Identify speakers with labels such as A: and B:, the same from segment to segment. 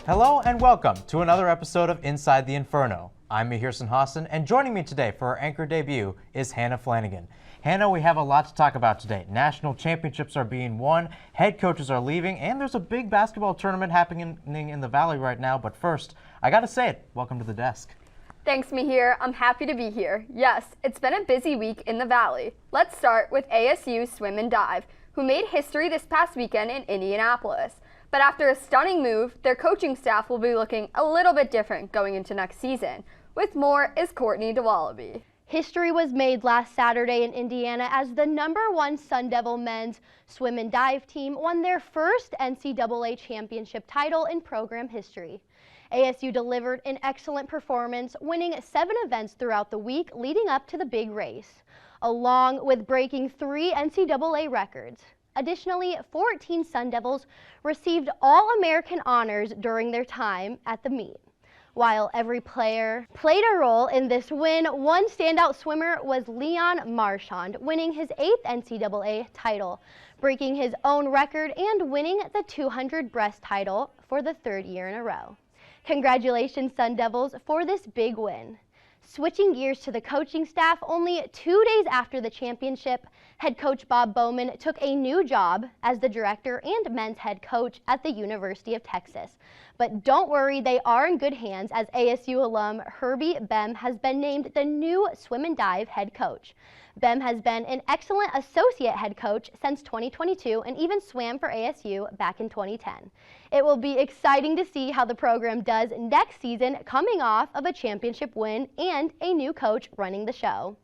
A: Hello and welcome to another episode of Inside the Inferno. I'm Mahir Hassan, and joining me today for our anchor debut is Hannah Flanagan. Hannah, we have a lot to talk about today. National championships are being won, head coaches are leaving, and there's a big basketball tournament happening in the Valley right now. But first, I gotta say it, welcome to the desk.
B: Thanks, Mahir. I'm happy to be here. Yes, it's been a busy week in the Valley. Let's start with ASU Swim and Dive, who made history this past weekend in Indianapolis. But after a stunning move, their coaching staff will be looking a little bit different going into next season. With more is Courtney DeWallaby.
C: History was made last Saturday in Indiana as the #1 Sun Devil men's swim and dive team won their first NCAA championship title in program history. ASU delivered an excellent performance, winning 7 events throughout the week leading up to the big race, along with breaking 3 NCAA records. Additionally, 14 Sun Devils received All-American honors during their time at the meet. While every player played a role in this win, one standout swimmer was Leon Marchand, winning his 8th NCAA title, breaking his own record and winning the 200 breast title for the 3rd year in a row. Congratulations, Sun Devils, for this big win. Switching gears to the coaching staff, only 2 days after the championship, head coach Bob Bowman took a new job as the director and men's head coach at the University of Texas. But don't worry, they are in good hands as ASU alum Herbie Bem has been named the new swim and dive head coach. Bem has been an excellent associate head coach since 2022 and even swam for ASU back in 2010. It will be exciting to see how the program does next season, coming off of a championship win and a new coach running the show.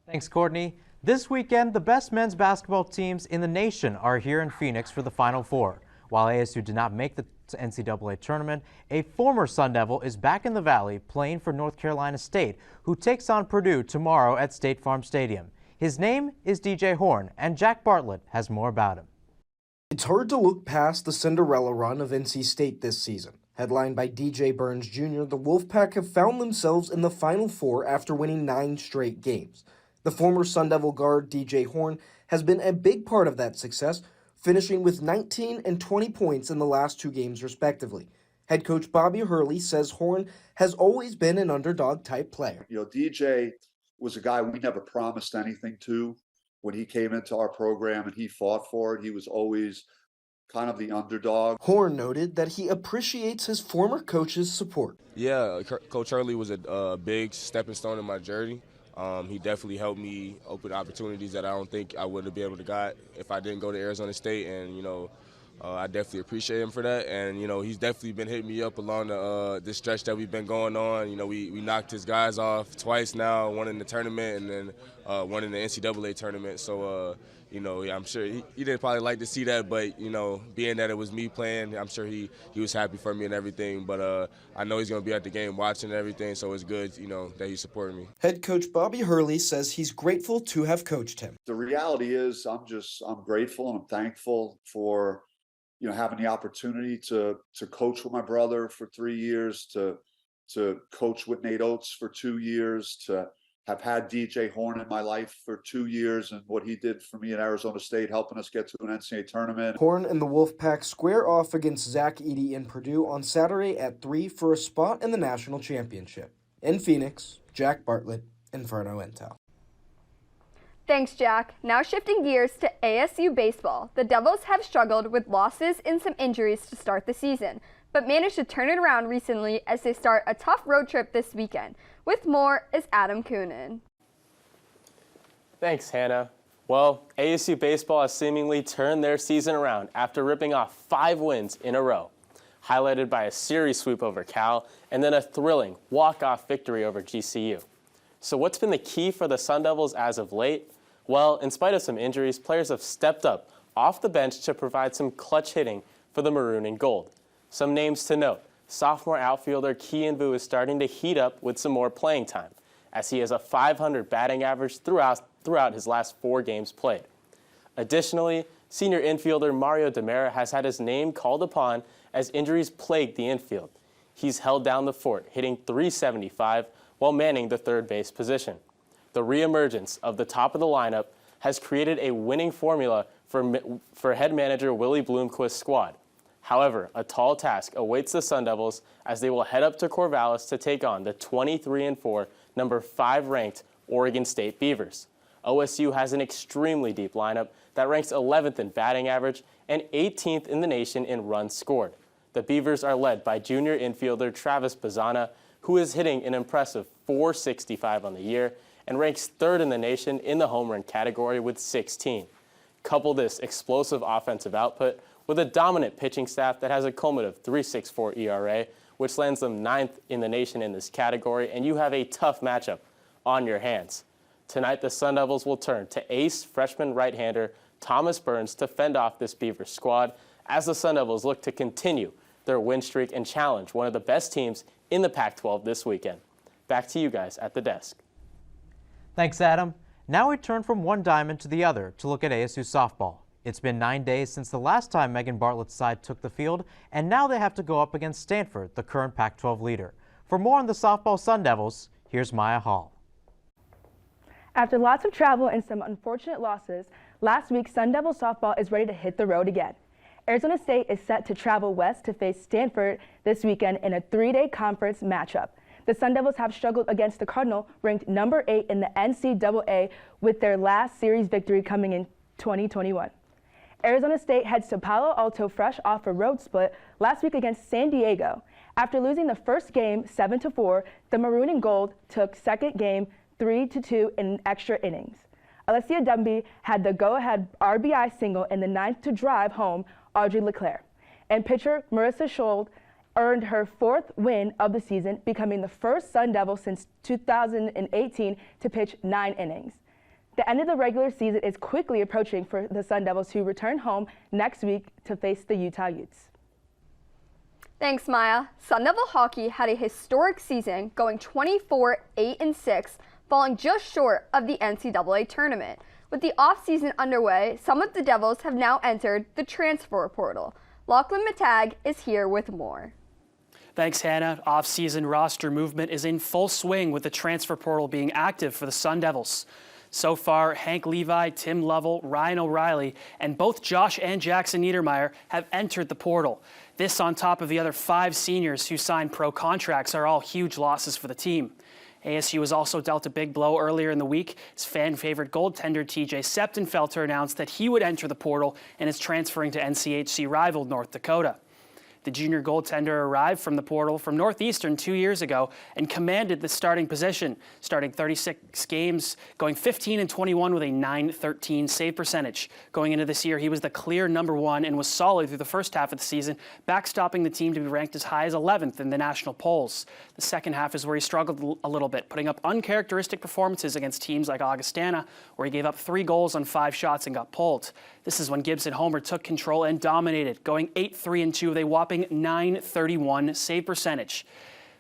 A: Thanks, Courtney. This weekend, the best men's basketball teams in the nation are here in Phoenix for the Final Four. While ASU did not make the NCAA tournament, a former Sun Devil is back in the Valley playing for North Carolina State, who takes on Purdue tomorrow at State Farm Stadium. His name is DJ Horn, and Jack Bartlett has more about him.
D: It's hard to look past the Cinderella run of NC State this season. Headlined by DJ Burns Jr., the Wolfpack have found themselves in the Final Four after winning 9 straight games. The former Sun Devil guard DJ Horn has been a big part of that success, finishing with 19 and 20 points in the last 2 games respectively. Head coach Bobby Hurley says Horn has always been an underdog-type player.
E: DJ was a guy we never promised anything to. When he came into our program and he fought for it, he was always kind of the underdog.
D: Horn noted that he appreciates his former coach's support.
F: Yeah, Coach Hurley was a big stepping stone in my journey. He definitely helped me open opportunities that I don't think I would have been able to got if I didn't go to Arizona State, and I definitely appreciate him for that. And he's definitely been hitting me up along this stretch that we've been going on. We knocked his guys off twice now, one in the tournament and then one in the NCAA tournament. So I'm sure he didn't probably like to see that, but being that it was me playing, I'm sure he was happy for me and everything. But I know he's gonna be at the game watching and everything, so it's good that he's supporting me.
D: Head coach Bobby Hurley says he's grateful to have coached him.
E: The reality is, I'm grateful and I'm thankful for having the opportunity to coach with my brother for 3 years, to coach with Nate Oates for 2 years, to have had DJ Horn in my life for 2 years and what he did for me at Arizona State, helping us get to an NCAA tournament.
D: Horn and the Wolfpack square off against Zach Edey and Purdue on Saturday at 3 for a spot in the national championship. In Phoenix, Jack Bartlett, Inferno Intel.
B: Thanks, Jack. Now shifting gears to ASU Baseball. The Devils have struggled with losses and some injuries to start the season, but managed to turn it around recently as they start a tough road trip this weekend. With more is Adam Coonan.
G: Thanks, Hannah. Well, ASU Baseball has seemingly turned their season around after ripping off 5 wins in a row, highlighted by a series sweep over Cal and then a thrilling walk-off victory over GCU. So what's been the key for the Sun Devils as of late? Well, in spite of some injuries, players have stepped up off the bench to provide some clutch hitting for the Maroon and Gold. Some names to note: sophomore outfielder Kian Vu is starting to heat up with some more playing time, as he has a .500 batting average throughout his last 4 games played. Additionally, senior infielder Mario Demera has had his name called upon as injuries plagued the infield. He's held down the fort, hitting .375 while manning the third base position. The reemergence of the top of the lineup has created a winning formula for head manager Willie Bloomquist's squad. However, a tall task awaits the Sun Devils as they will head up to Corvallis to take on the 23-4, number 5 ranked Oregon State Beavers. OSU has an extremely deep lineup that ranks 11th in batting average and 18th in the nation in runs scored. The Beavers are led by junior infielder Travis Bazzana, who is hitting an impressive .465 on the year and ranks 3rd in the nation in the home run category with 16. Couple this explosive offensive output with a dominant pitching staff that has a cumulative .364 ERA, which lands them 9th in the nation in this category, and you have a tough matchup on your hands. Tonight, the Sun Devils will turn to ace freshman right-hander Thomas Burns to fend off this Beavers squad as the Sun Devils look to continue their win streak and challenge one of the best teams in the Pac-12 this weekend. Back to you guys at the desk.
A: Thanks, Adam. Now we turn from one diamond to the other to look at ASU softball. It's been 9 days since the last time Megan Bartlett's side took the field, and now they have to go up against Stanford, the current Pac-12 leader. For more on the softball Sun Devils, here's Maya Hall.
H: After lots of travel and some unfortunate losses, last week Sun Devil softball is ready to hit the road again. Arizona State is set to travel west to face Stanford this weekend in a 3-day conference matchup. The Sun Devils have struggled against the Cardinal, ranked number 8 in the NCAA, with their last series victory coming in 2021. Arizona State heads to Palo Alto fresh off a road split last week against San Diego. After losing the first game 7-4, the Maroon and Gold took second game 3-2 in extra innings. Alessia Dumby had the go-ahead RBI single in the 9th to drive home Audrey Leclerc. And pitcher Marissa Scholl earned her 4th win of the season, becoming the first Sun Devil since 2018 to pitch 9 innings. The end of the regular season is quickly approaching for the Sun Devils, who return home next week to face the Utah Utes.
B: Thanks, Maya. Sun Devil hockey had a historic season, going 24-8-6, falling just short of the NCAA tournament. With the off-season underway, some of the Devils have now entered the transfer portal. Lachlan Matag is here with more.
I: Thanks, Hannah. Off-season roster movement is in full swing, with the transfer portal being active for the Sun Devils. So far, Hank Levi, Tim Lovell, Ryan O'Reilly, and both Josh and Jackson Niedermeyer have entered the portal. This on top of the other 5 seniors who signed pro contracts are all huge losses for the team. ASU was also dealt a big blow earlier in the week as fan-favorite goaltender TJ Septenfelter announced that he would enter the portal and is transferring to NCHC rival North Dakota. The junior goaltender arrived from the portal from Northeastern 2 years ago and commanded the starting position, starting 36 games, going 15-21 with a .913 save percentage. Going into this year, he was the clear number 1 and was solid through the first half of the season, backstopping the team to be ranked as high as 11th in the national polls. The second half is where he struggled a little bit, putting up uncharacteristic performances against teams like Augustana, where he gave up 3 goals on 5 shots and got pulled. This is when Gibson Homer took control and dominated, going 8-3-2 with a whopping .931 save percentage.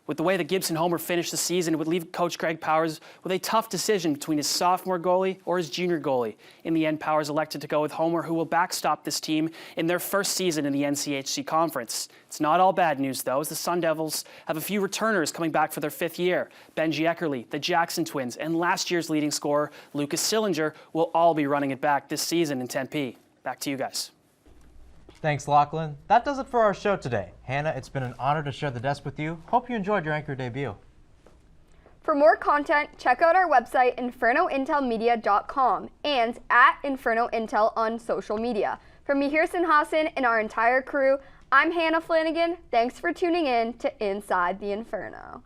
I: With the way that Gibson Homer finished the season, it would leave Coach Greg Powers with a tough decision between his sophomore goalie or his junior goalie. In the end, Powers elected to go with Homer, who will backstop this team in their first season in the NCHC Conference. It's not all bad news, though, as the Sun Devils have a few returners coming back for their 5th year. Benji Eckerly, the Jackson twins, and last year's leading scorer, Lucas Sillinger, will all be running it back this season in Tempe. Back to you guys.
A: Thanks, Lachlan. That does it for our show today. Hannah, it's been an honor to share the desk with you. Hope you enjoyed your anchor debut.
B: For more content, check out our website, infernointelmedia.com, and at InfernoIntel on social media. From me, Kirsten Hassan, and our entire crew, I'm Hannah Flanagan. Thanks for tuning in to Inside the Inferno.